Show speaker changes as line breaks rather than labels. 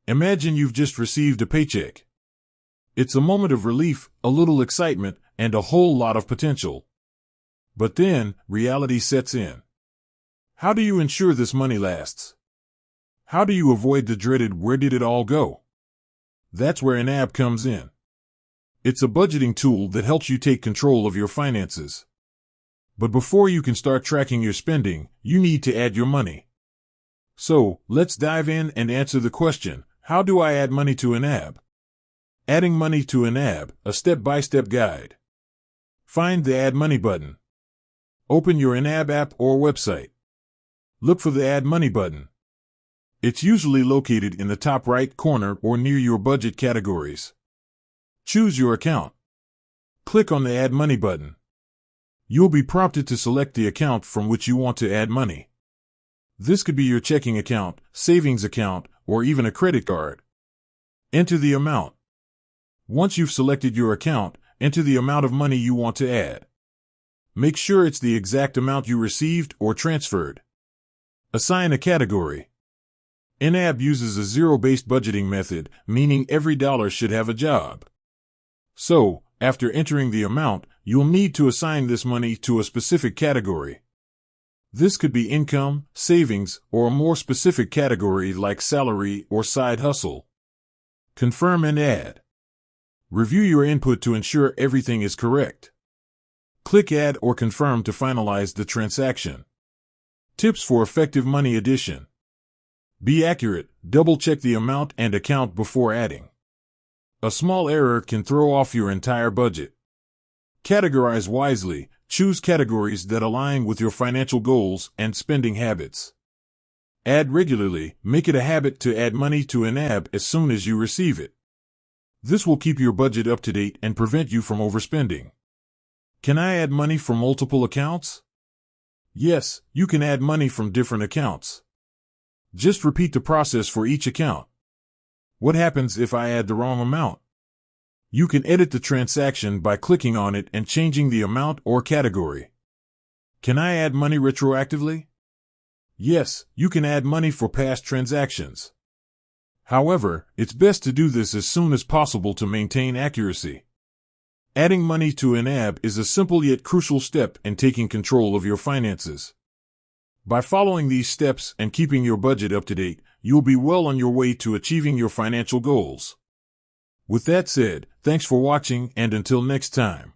Imagine you've just received a paycheck. It's a moment of relief, a little excitement, and a whole lot of potential. But then, reality sets in. How do you ensure this money lasts? How do you avoid the dreaded "where did it all go?" That's where YNAB comes in. It's a budgeting tool that helps you take control of your finances. But before you can start tracking your spending, you need to add your money. So, let's dive in and answer the question, how do I add money to YNAB? Adding money to YNAB, a step-by-step guide. Find the Add Money button. Open your YNAB app or website. Look for the Add Money button. It's usually located in the top right corner or near your budget categories. Choose your account. Click on the Add Money button. You'll be prompted to select the account from which you want to add money. This could be your checking account, savings account, or even a credit card. Enter the amount. Once you've selected your account, enter the amount of money you want to add. Make sure it's the exact amount you received or transferred. Assign a category. YNAB uses a zero-based budgeting method, meaning every dollar should have a job. So, after entering the amount, you'll need to assign this money to a specific category. This could be income, savings, or a more specific category like salary or side hustle. Confirm and add. Review your input to ensure everything is correct. Click Add or Confirm to finalize the transaction. Tips for effective money addition. Be accurate, double-check the amount and account before adding. A small error can throw off your entire budget. Categorize wisely, choose categories that align with your financial goals and spending habits. Add regularly, make it a habit to add money to YNAB as soon as you receive it. This will keep your budget up to date and prevent you from overspending. Can I add money from multiple accounts? Yes, you can add money from different accounts. Just repeat the process for each account. What happens if I add the wrong amount? You can edit the transaction by clicking on it and changing the amount or category. Can I add money retroactively? Yes, you can add money for past transactions. However, it's best to do this as soon as possible to maintain accuracy. Adding money to YNAB is a simple yet crucial step in taking control of your finances. By following these steps and keeping your budget up to date, you'll be well on your way to achieving your financial goals. With that said, thanks for watching and until next time.